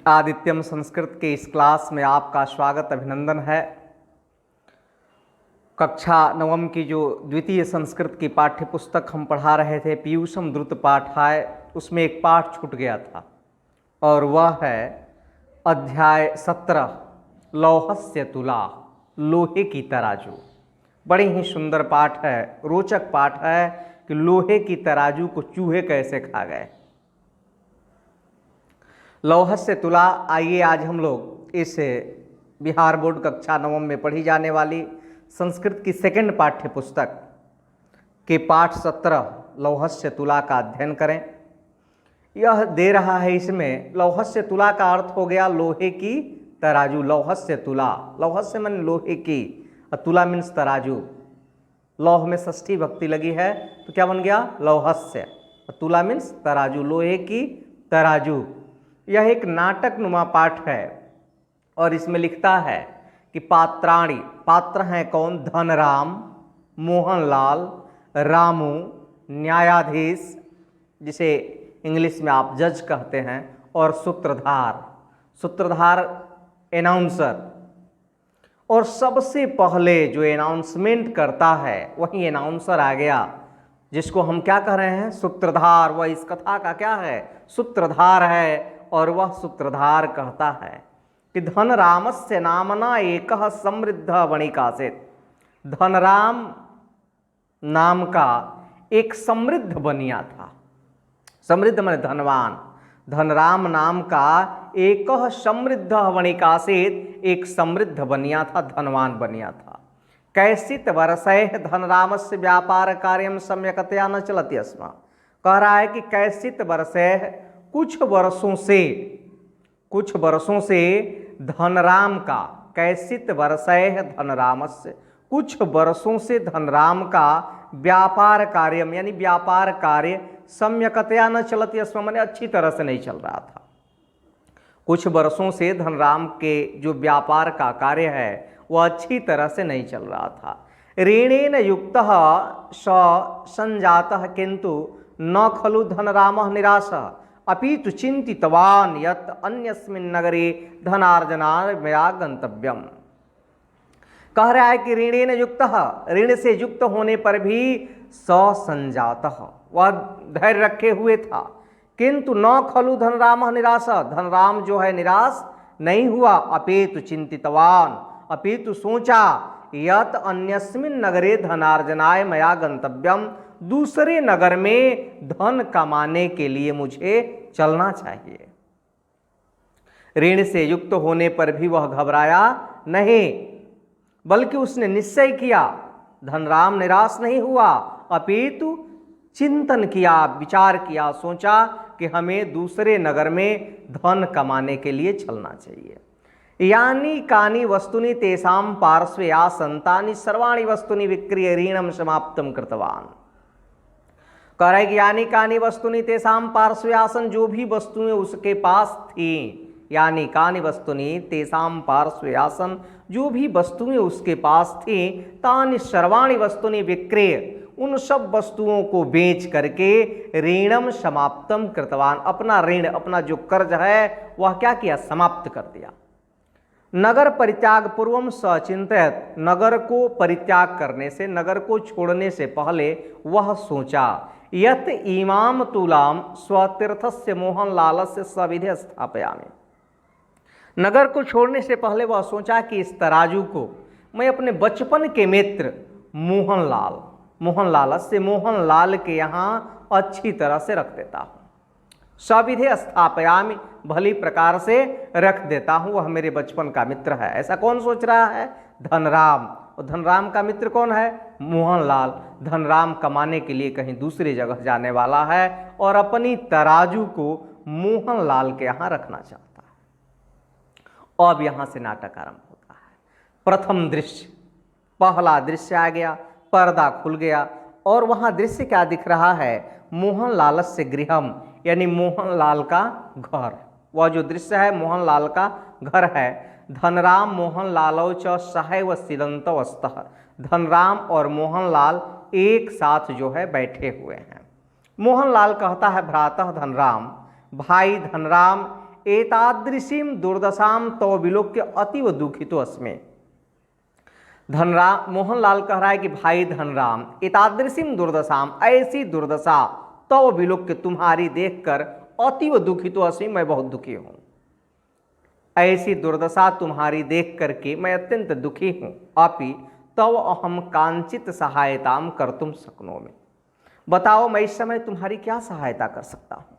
आदित्यम संस्कृत के इस क्लास में आपका स्वागत अभिनंदन है। कक्षा नवम की जो द्वितीय संस्कृत की पाठ्य पुस्तक हम पढ़ा रहे थे पीयूषम द्रुत पाठाय, उसमें एक पाठ छूट गया था और वह है अध्याय 17 लौहस्य तुला, लोहे की तराजू। बड़ी ही सुंदर पाठ है, रोचक पाठ है कि लोहे की तराजू को चूहे कैसे खा गए। लौहस्य तुला, आइए आज हम लोग इस बिहार बोर्ड कक्षा नवम में पढ़ी जाने वाली संस्कृत की सेकंड पाठ्य पुस्तक के पाठ 17 लौहस्य तुला का अध्ययन करें। यह दे रहा है, इसमें लौहस्य तुला का अर्थ हो गया लोहे की तराजू। लौहस्य तुला, लौहस्य माने लोहे की, तुला मीन्स तराजू। लौह में षष्ठी भक्ति लगी है तो क्या बन गया? लौहस्य। तुला मीन्स तराजू, लोहे की तराजू। यह एक नाटक नुमा पाठ है और इसमें लिखता है कि पात्राणी, पात्र हैं कौन? धनराम, मोहनलाल, रामू, न्यायाधीश जिसे इंग्लिश में आप जज कहते हैं, और सूत्रधार, सूत्रधार एनाउंसर। और सबसे पहले जो अनाउंसमेंट करता है वही अनाउंसर आ गया, जिसको हम क्या कह रहे हैं? सूत्रधार। वह इस कथा का क्या है? सूत्रधार है। और वह सूत्रधार कहता है कि धनरामस्य नामना एकः समृद्ध वणिकासीत्। धनराम नाम का एक समृद्ध बनिया था। समृद्ध माने धनवान। धनराम नाम का एक समृद्ध वणिकासीत्, एक समृद्ध बनिया था, धनवान बनिया था। कैसित वर्षैः धनरामस्य व्यापार कार्यम सम्यकतया न चलति स्म। कह रहा है कि कैसित वर्षैः, कुछ वर्षों से धनराम का, कैसित वर्षैः धनरामस्य, कुछ वर्षों से धनराम का व्यापार कार्यम यानी व्यापार कार्य सम्यकतया न चलती स्म, माने अच्छी तरह से नहीं चल रहा था। कुछ वर्षों से धनराम के जो व्यापार का कार्य है वह अच्छी तरह से नहीं चल रहा था। ऋणेन युक्तः स संजातः किंतु न खलु धनरामः निराशः अपि तु चिंतितवान यत् अन्यस्मिन् नगरे धनार्जनाय मया गंतव्यम। कह रहा है कि ऋणेन युक्तः, ऋण से युक्त होने पर भी संजातः, वह धैर्य रखे हुए था। किंतु न खलु धनरामः निराशः, धनराम जो है निराश नहीं हुआ। अपितु चिंतितवान, अपितु सोचा, यत् अन्यस्मिन् नगरे धनार्जनाय मया गंतव्यम, दूसरे नगर में धन कमाने के लिए मुझे चलना चाहिए। ऋण से युक्त होने पर भी वह घबराया नहीं, बल्कि उसने निश्चय किया। धनराम निराश नहीं हुआ, अपितु चिंतन किया, विचार किया, सोचा कि हमें दूसरे नगर में धन कमाने के लिए चलना चाहिए। यानी कानी वस्तुनि तेषां पार्श्वे आसन्तानि सर्वाणि वस्तुनि विक्रीय ऋणम समाप्तम कृतवान। कह रहे कि यानी कानी वस्तुनि तेषां पार्श्वे आसन, जो भी वस्तुएं उसके पास थी, यानी कानी वस्तुनि तेषां पार्श्वे आसन, जो भी वस्तुएं उसके पास थी, तानि सर्वाणि वस्तुनि विक्रीय, उन सब वस्तुओं को बेच करके ऋणम समाप्तम कृतवान, अपना ऋण, अपना जो कर्ज है वह क्या किया? समाप्त कर दिया। नगर परित्याग पूर्वम सचिंतित, नगर को परित्याग करने से, नगर को छोड़ने से पहले वह सोचा, यत इमाम तुलाम स्वतीर्थस्य मोहनलालस्य सविधे स्थापयामि। नगर को छोड़ने से पहले वह सोचा कि इस तराजू को मैं अपने बचपन के मित्र मोहनलालस्य, मोहनलाल के यहाँ अच्छी तरह से रख देता हूँ। सविधे स्थापयामि, भली प्रकार से रख देता हूँ, वह मेरे बचपन का मित्र है। ऐसा कौन सोच रहा है? धनराम। और धनराम का मित्र कौन है? मोहनलाल। धनराम कमाने के लिए कहीं दूसरी जगह जाने वाला है और अपनी तराजू को मोहनलाल के यहाँ रखना चाहता है। अब यहाँ से नाटक आरंभ होता है। प्रथम दृश्य, पहला दृश्य आ गया, पर्दा खुल गया और वहाँ दृश्य क्या दिख रहा है? मोहनलालस्य गृहम, यानी मोहनलाल का घर। वह जो दृश्य है मोहनलाल का घर है। धनराम मोहनलालौ च सहैव सीदन्तौ स्तः, धनराम और मोहनलाल एक साथ जो है बैठे हुए हैं। मोहनलाल कहता है भ्रातः धनराम, भाई धनराम, एतादृशीं दुर्दशाम तव विलोक्य अतीव दुखितो अस्मि। धनराम, मोहनलाल कह रहा है कि भाई धनराम, एतादृशीं दुर्दशाम, ऐसी दुर्दशा तव विलोक्य, तुम्हारी देखकर अतीव दुखितो अस्मि, मैं बहुत दुखी हूं। ऐसी दुर्दशा तुम्हारी देख करके मैं अत्यंत दुखी हूं। अपि तव अहम कांचित सहायताम कर्तुम शक्नोमि, बताओ मैं इस समय तुम्हारी क्या सहायता कर सकता हूं।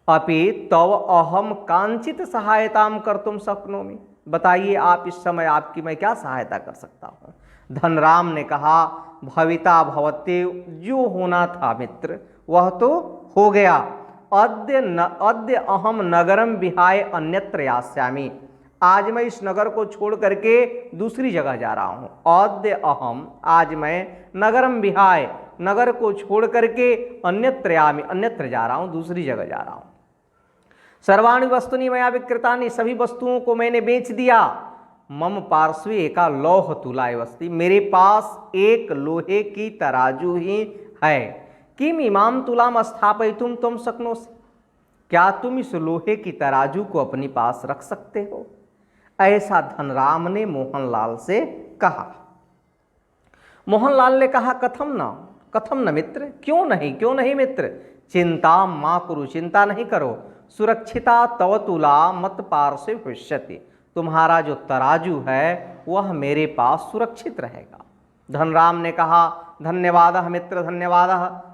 अपि तव अहम कांचित सहायताम कर्तुम शक्नोमि, बताइए आप इस समय आपकी मैं क्या सहायता कर सकता हूं। धनराम ने कहा, भविता भवत्येव, जो होना था मित्र वह तो हो गया। अद्य अहम नगरम विहाय अन्यत्र यास्यामि, आज मैं इस नगर को छोड़ करके दूसरी जगह जा रहा हूं। अद्य अहम, आज मैं नगरम विहाय, नगर को छोड़ करके अन्यत्र यामि, अन्यत्र जा रहा हूं, दूसरी जगह जा रहा हूं। सर्वाणि वस्तुनि मया विक्रीतानि, सभी वस्तुओं को मैंने बेच दिया। मम पार्श्वे एका लौह तुलाय अस्ति, मेरे पास एक लोहे की तराजू ही है। किम इमाम तुलाम स्थापयितुम तुम शक्नोसि, क्या तुम इस लोहे की तराजू को अपने पास रख सकते हो। ऐसा धनराम ने मोहनलाल से कहा। मोहनलाल ने कहा, कथम न मित्र, क्यों नहीं मित्र, चिंता माँ कुरु, चिंता नहीं करो, सुरक्षिता तव तुला मत पार्श्वे भविष्यति, तुम्हारा जो तराजू है वह मेरे पास सुरक्षित रहेगा। धनराम ने कहा, धन्यवाद मित्र,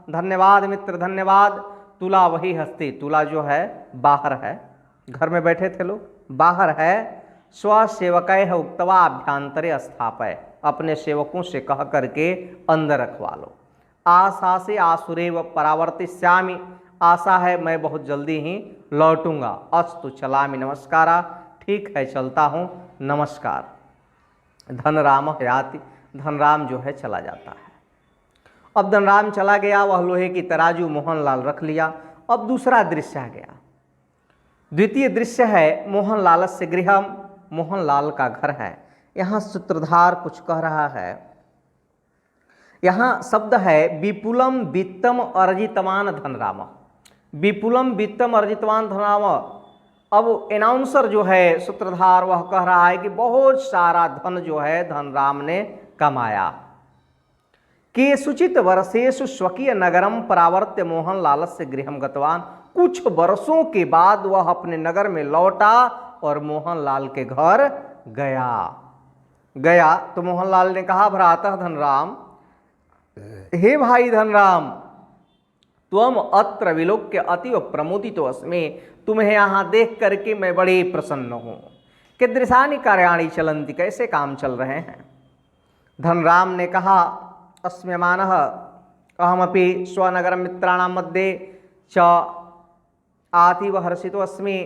धन्यवाद मित्र, धन्यवाद। तुला वही हस्ती, तुला जो है बाहर है, घर में बैठे थे लोग, बाहर है। स्वसेवकैः उक्त्वा अभ्यंतरे स्थापय, अपने सेवकों से कह करके अंदर रखवा लो। आशा से आसुरेव परावर्तिष्यामि, आशा है मैं बहुत जल्दी ही लौटूंगा। अस्तु चलामि नमस्कारा, ठीक है चलता हूँ, नमस्कार। धनराम याति, धनराम जो है चला जाता है। अब धनराम चला गया, वह लोहे की तराजू मोहनलाल रख लिया। अब दूसरा दृश्य आ गया। द्वितीय दृश्य है मोहनलालस्य गृहम, मोहनलाल का घर है। यहाँ सूत्रधार कुछ कह रहा है, यहाँ शब्द है विपुलम वित्तम अर्जितवान धनराम, विपुलम वित्तम अर्जितवान धनराम। अब एनाउंसर जो है सूत्रधार वह कह रहा है कि बहुत सारा धन जो है धनराम ने कमाया। के सुचित वर्षेषु स्वकीय नगरम परावर्त्य मोहनलालस्य गृहम गतवान, कुछ वर्षों के बाद वह अपने नगर में लौटा और मोहनलाल के घर गया। तो मोहनलाल ने कहा, भ्रातः धनराम, हे भाई धनराम, त्वम अत्र विलोक्य अतीव प्रमुदितो अस्मि, तुम्हें यहाँ देख करके मैं बड़े प्रसन्न हूँ। कीदृशानि कार्याणि चलन्ति, कैसे काम चल रहे हैं। धनराम ने कहा, अस्म्यमानः अहमपि स्वनगरं मित्राणां मध्ये च अतीव हर्षितो अस्मि।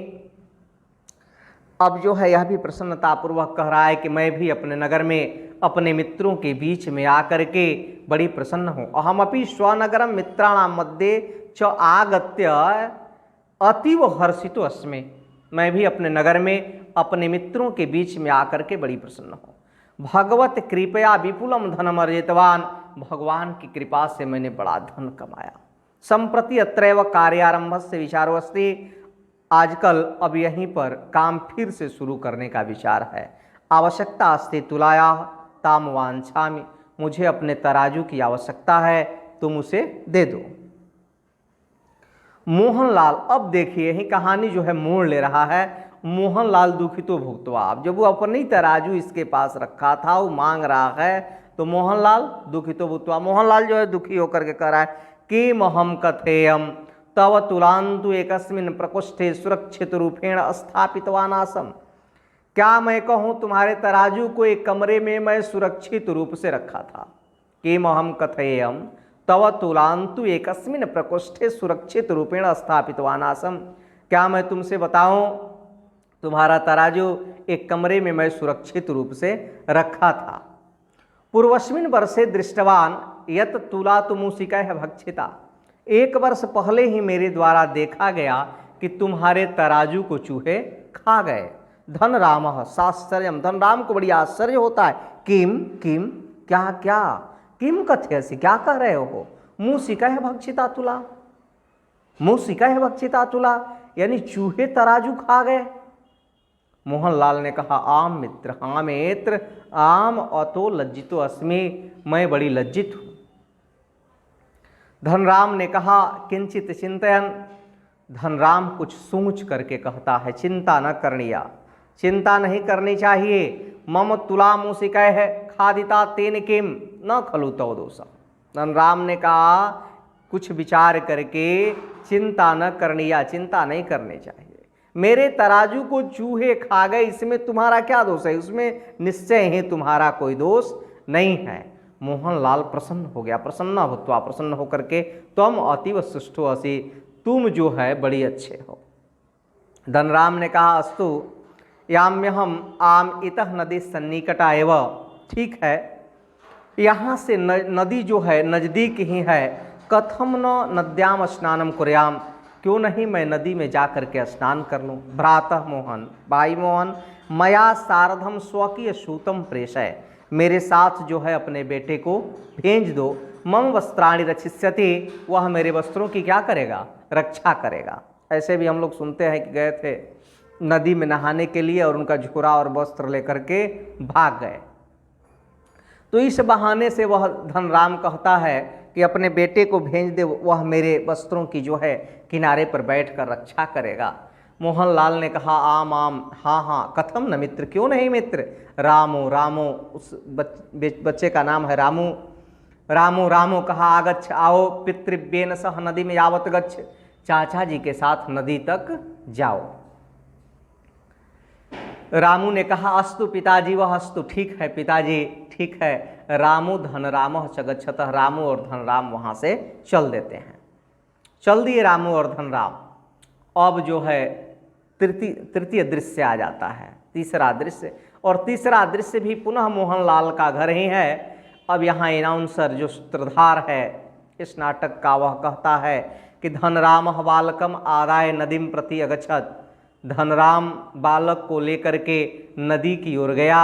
अब जो है यह भी प्रसन्नतापूर्वक कह रहा है कि मैं भी अपने नगर में अपने मित्रों के बीच में आकर के बड़ी प्रसन्न हूँ। अहमपि स्वनगरं मित्राणां मध्ये च आगत्य अतीव हर्षितो अस्मि, मैं भी अपने नगर में अपने मित्रों के बीच में आकर के बड़ी प्रसन्न हूँ। भगवत कृपया विपुलम धनम अर्जितवान, भगवान की कृपा से मैंने बड़ा धन कमाया। संप्रति अत्रैव कार्यारंभस्य विचारो अस्ति, आजकल अब यहीं पर काम फिर से शुरू करने का विचार है। आवश्यकता अस्ति तुलाया ताम वांछामि, मुझे अपने तराजू की आवश्यकता है, तुम उसे दे दो। मोहनलाल, अब देखिए यही कहानी जो है मोड़ ले रहा है। मोहनलाल दुखितो भुक्त्वा, अब जब वो अपनी तराजू इसके पास रखा था वो मांग रहा है, तो मोहनलाल दुखितो भुक्त्वा, मोहनलाल जो है दुखी होकर के कह रहा है कि महम कथेयम तव तुलांतु एकस्मिन् प्रकोष्ठे सुरक्षित रूपेण स्थापितवान आसम, क्या मैं कहूँ तुम्हारे तराजू को एक कमरे में मैं सुरक्षित रूप से रखा था। कि महम कथेयम तव तुलांतु एकस्मिन् प्रकोष्ठे सुरक्षित रूपेण स्थापितवान आसम, क्या मैं तुमसे बताऊं तुम्हारा तराजू एक कमरे में मैं सुरक्षित रूप से रखा था। पूर्वस्मिन् वर्षे दृष्टवान यत तुला मूसिकैः भक्षिता, एक वर्ष पहले ही मेरे द्वारा देखा गया कि तुम्हारे तराजू को चूहे खा गए। धनरामः साश्चर्यम, धनराम को बड़ी आश्चर्य होता है। किम किम, क्या क्या, किम कथयसि, क्या कह रहे हो। मूसिकैः भक्षिता तुला, मूसिकैः भक्षिता तुला, यानी चूहे तराजू खा गए। मोहनलाल ने कहा आम मित्र, हाँ मित्र, आम अतो लज्जितो अस्मि, मैं बड़ी लज्जित हूँ। धनराम ने कहा किंचित चिंतयन, धनराम कुछ सोच करके कहता है चिंता न करनिया, चिंता नहीं करनी चाहिए। मम तुला मूसिकय है खादिता तेन किम न खलु तव दोषम। धनराम ने कहा कुछ विचार करके चिंता न करनिया, चिंता नहीं करनी चाहिए। मेरे तराजू को चूहे खा गए, इसमें तुम्हारा क्या दोष है? उसमें निश्चय ही तुम्हारा कोई दोष नहीं है। मोहनलाल प्रसन्न हो गया, प्रसन्न भूत्वा, प्रसन्न होकर के तुम अतीव शिष्टो असि, तुम जो है बड़ी अच्छे हो। धनराम ने कहा अस्तु याम्यहम आम इतः नदी सन्निकटा एव, ठीक है, यहाँ से नदी जो है नज़दीक ही है। कथम न नद्याम स्नानम कुर्याम, क्यों नहीं मैं नदी में जा कर के स्नान कर लूँ। भ्रातः मोहन, भाई मोहन, मया सार्धम स्वकीय सूतम प्रेषय, मेरे साथ जो है अपने बेटे को भेज दो। मम वस्त्राणि रक्षिष्यति, वह मेरे वस्त्रों की क्या करेगा? रक्षा करेगा। ऐसे भी हम लोग सुनते हैं कि गए थे नदी में नहाने के लिए और उनका झोरा और वस्त्र लेकर के भाग गए। तो इस बहाने से वह धनराम कहता है कि अपने बेटे को भेज दे, वह मेरे वस्त्रों की जो है किनारे पर बैठकर रक्षा करेगा। मोहनलाल ने कहा आम आम, हाँ हाँ, कथम न मित्र, क्यों नहीं मित्र। रामो रामो, उस बच्चे का नाम है रामू। रामो रामो कहा आगच्छ, आओ पितृव्येन सह नदी में यावत गच्छ, चाचा जी के साथ नदी तक जाओ। रामू ने कहा अस्तु पिताजी, वह अस्तु, ठीक है पिताजी, ठीक है। रामू धनराम च गच्छतः, रामू और धनराम वहाँ से चल देते हैं। चल दिए रामू और धनराम। अब जो है तृतीय दृश्य आ जाता है, तीसरा दृश्य, और तीसरा दृश्य भी पुनः मोहनलाल का घर ही है। अब यहाँ अनाउंसर जो सूत्रधार है इस नाटक का, वह कहता है कि धनराम बालकम आदाय नदीम प्रति अगच्छत, धनराम बालक को लेकर के नदी की ओर गया।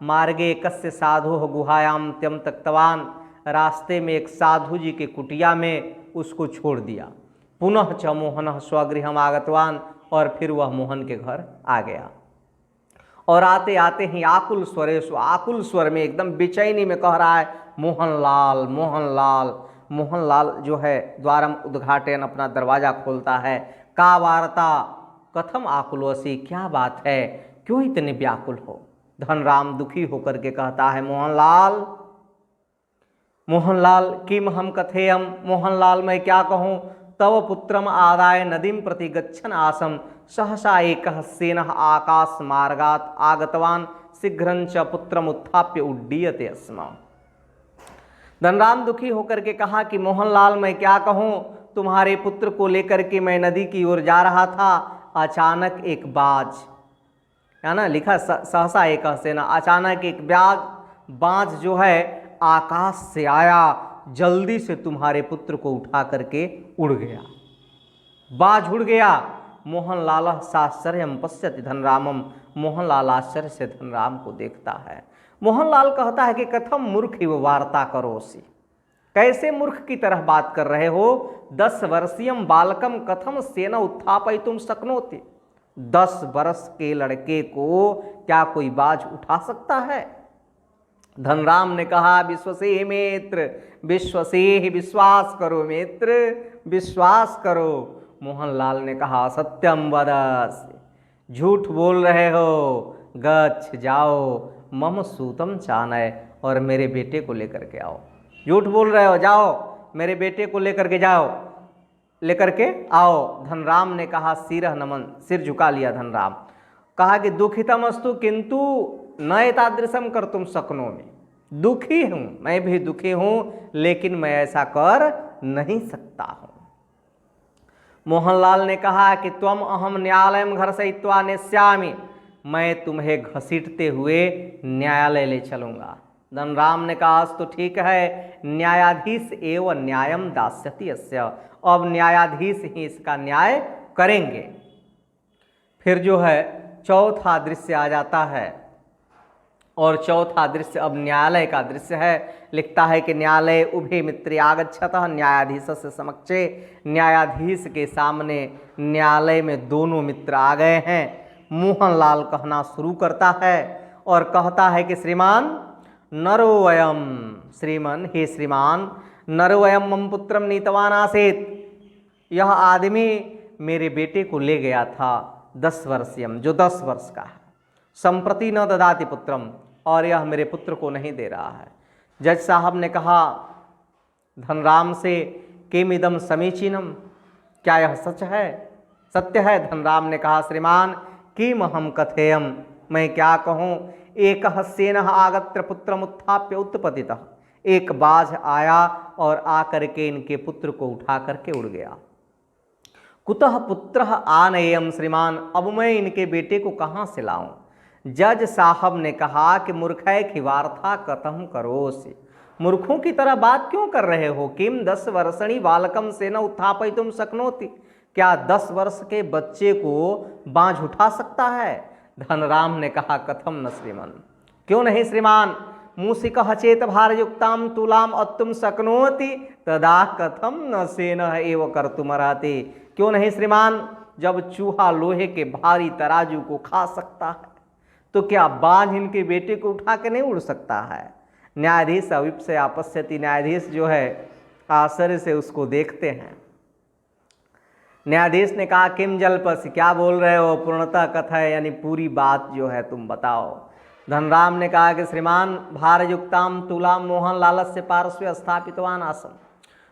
मार्गे कस्य साधु गुहायाम त्यम तक्तवान, रास्ते में एक साधु जी के कुटिया में उसको छोड़ दिया। पुनः च मोहन स्वगृहम आगतवान, और फिर वह मोहन के घर आ गया। और आते आते ही आकुल स्वरेश, आकुल स्वर में एकदम बेचैनी में कह रहा है मोहनलाल मोहनलाल। मोहनलाल जो है द्वारम उद्घाटन, अपना दरवाज़ा खोलता है। का वार्ता कथम आकुलोसी, क्या बात है, क्यों इतने व्याकुल हो। धनराम दुखी होकर के कहता है मोहनलाल मोहनलाल किम हम कथेयम, मोहनलाल मैं क्या कहूँ। तव पुत्रम आदाय नदीम प्रति गच्छन आसम, सहसा एकः सेनः आकाश मार्गात आगतवान, शीघ्रंच पुत्रम उत्थाप्य उड्डीयते स्म। धनराम दुखी होकर के कहा कि मोहनलाल मैं क्या कहूँ, तुम्हारे पुत्र को लेकर के मैं नदी की ओर जा रहा था, अचानक एक बाज, है ना, लिखा सहसा एक सेना, अचानक एक बाज जो है आकाश से आया, जल्दी से तुम्हारे पुत्र को उठा करके उड़ गया। बाज उड़ गया। मोहनलाल साश्चर्यम पश्यति धनरामम, मोहनलाल आश्चर्य से धनराम को देखता है। मोहनलाल कहता है कि कथम मूर्ख इव वार्ता करोसि, कैसे मूर्ख की तरह बात कर रहे हो। 10 वर्षीयम बालकम कथम सेना उत्थापयितुम शक्नोति, 10 वर्ष के लड़के को क्या कोई बाज उठा सकता है। धनराम ने कहा विश्वसे मित्र, विश्वसे ही, विश्वास करो मित्र, विश्वास करो। मोहनलाल ने कहा सत्यम वदस, झूठ बोल रहे हो। गच्छ, जाओ, मम सूतम चानय, और मेरे बेटे को लेकर के आओ। झूठ बोल रहे हो, जाओ मेरे बेटे को लेकर के जाओ, लेकर के आओ। धनराम ने कहा सिरह नमन, सिर झुका लिया धनराम। कहा कि दुखितमस्तु किंतु न एतादृशम कर तुम शक्नोमि, दुखी हूँ, मैं भी दुखी हूँ, लेकिन मैं ऐसा कर नहीं सकता हूँ। मोहनलाल ने कहा कि त्वम अहम न्यायालयम घर्षयित्वा नेष्यामि, मैं तुम्हें घसीटते हुए न्यायालय ले चलूँगा। धनराम ने कहा तो ठीक है, न्यायाधीश एवं न्यायम दास्यति अस्य, अब न्यायाधीश ही इसका न्याय करेंगे। फिर जो है चौथा दृश्य आ जाता है। और चौथा दृश्य अब न्यायालय का दृश्य है। लिखता है कि न्यायालय उभे मित्रे आगच्छतः न्यायाधीशस्य समक्षे, न्यायाधीश के सामने न्यायालय में दोनों मित्र आ गए हैं। मोहनलाल कहना शुरू करता है और कहता है कि श्रीमान नरोवयम, श्रीमन हे श्रीमान, नरोवयम मम पुत्रम नीतवान आसेत, यह आदमी मेरे बेटे को ले गया था 10 वर्षीयम, जो 10 वर्ष का है, संप्रति न ददाति पुत्रम, और यह मेरे पुत्र को नहीं दे रहा है। जज साहब ने कहा धनराम से किमिदम समीचीनम, क्या यह सच है, सत्य है? धनराम ने कहा श्रीमान किम हम कथेयम, मैं क्या कहूँ, एक सेन आगत्र पुत्रम उत्थाप्य उत्पतितः, एक बाज आया और आकर के इनके पुत्र को उठा करके उड़ गया। कुतः पुत्र आनयम श्रीमान, अब मैं इनके बेटे को कहाँ से लाऊं? जज साहब ने कहा कि मूर्खै की वार्ता कथम करोसि, मूर्खों की तरह बात क्यों कर रहे हो? किम 10 वर्षणी बालकम से न उत्थापयितुम शक्नोति, क्या 10 वर्ष के बच्चे को बांझ उठा सकता है? धनराम ने कहा कथम न श्रीमान, क्यों नहीं श्रीमान, मूषिकः चेत भारयुक्ताम तुलाम अत्तुम शक्नोति तदा कथम न सेनः एव कर्तुमर्हति, क्यों नहीं श्रीमान, जब चूहा लोहे के भारी तराजू को खा सकता है तो क्या बाज इनके बेटे को उठा के नहीं उड़ सकता है? न्यायाधीश अविप्स्य आपस्यति, न्यायाधीश जो है आश्चर्य से उसको देखते हैं। न्यायाधीश ने कहा किम जल्पसि, क्या बोल रहे हो, पूर्णतः कथा है, यानी पूरी बात जो है तुम बताओ। धनराम ने कहा कि श्रीमान भारयुक्ताम तुलाम मोहनलालस्य पार्श्वे स्थापितवान आसम,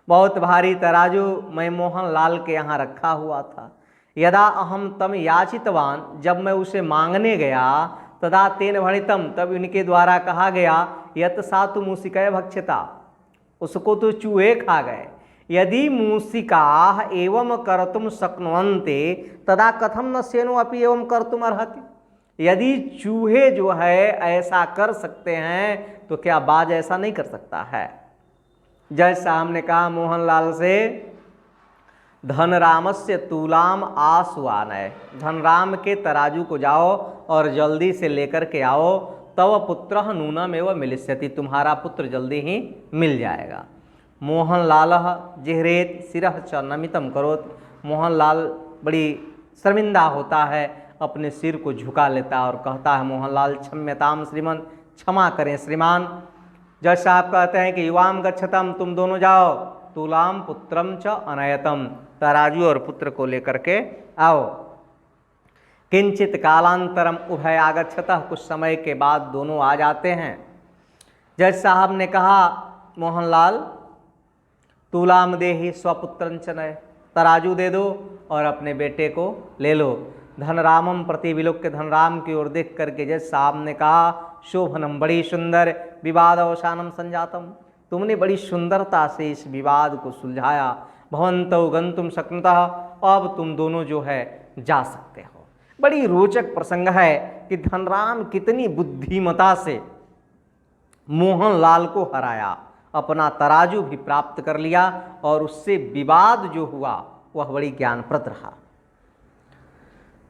बहुत भारी तराजू मैं मोहनलाल के यहाँ रखा हुआ था। यदा अहम तम याचितवान, जब मैं उसे मांगने गया, तदा तेन भणितम, तब इनके द्वारा कहा गया यत सातु मूषिका भक्षता, उसको तो चूहे खा गए। यदि मूषिका एवं कर्तुम शक्नुवन्ते तदा कथम न सेनो अपि एवं कर्तुम अर्हति, यदि चूहे जो है ऐसा कर सकते हैं तो क्या बाज ऐसा नहीं कर सकता है? जज साहब ने कहा मोहनलाल से धनरामस्य तुलाम आसुआनय, धनराम के तराजू को जाओ और जल्दी से लेकर के आओ, तव पुत्रः नूनमेव मिलिष्यति, तुम्हारा पुत्र जल्दी ही मिल जाएगा। मोहनलालः जिह्रेत शिरः च नमितं करोति, मोहनलाल बड़ी शर्मिंदा होता है, अपने सिर को झुका लेता है और कहता है मोहनलाल क्षम्यताम श्रीमन, क्षमा करें श्रीमान। जज साहब कहते हैं कि युवाम गच्छतम, तुम दोनों जाओ, तुलाम पुत्रम च अनयतम, तराजू और पुत्र को लेकर के आओ। किंचित कालांतरम उभय आगच्छतः, कुछ समय के बाद दोनों आ जाते हैं। जज साहब ने कहा मोहनलाल तुलाम देहि स्वपुत्रं च नय, तराजू दे दो और अपने बेटे को ले लो। धनरामम प्रति विलोक्य, धनराम की ओर देख करके जज साहब ने कहा शोभनम, बड़ी सुंदर, विवाद अवसानम संजातम, तुमने बड़ी सुंदरता से इस विवाद को सुलझाया। भवन्तौ गंतुम शक्नुतः, अब तुम दोनों जो है जा सकते हो। बड़ी रोचक प्रसंग है कि धनराम कितनी बुद्धिमता से मोहनलाल को हराया, अपना तराजू भी प्राप्त कर लिया और उससे विवाद जो हुआ वह बड़ी ज्ञानप्रद रहा।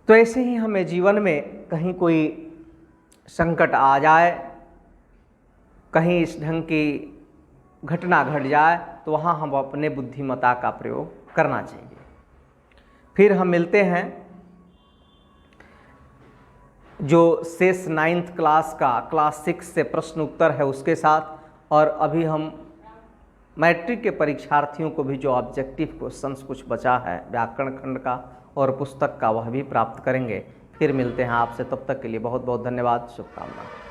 तो ऐसे ही हमें जीवन में कहीं कोई संकट आ जाए, कहीं इस ढंग की घटना घट जाए, तो वहाँ हम अपने बुद्धिमत्ता का प्रयोग करना चाहिए। फिर हम मिलते हैं जो शेष 9th क्लास का क्लास 6 से प्रश्न उत्तर है उसके साथ, और अभी हम मैट्रिक के परीक्षार्थियों को भी जो ऑब्जेक्टिव क्वेश्चंस कुछ बचा है व्याकरण खंड का और पुस्तक का, वह भी प्राप्त करेंगे। फिर मिलते हैं आपसे, तब तक के लिए बहुत बहुत धन्यवाद, शुभकामनाएं।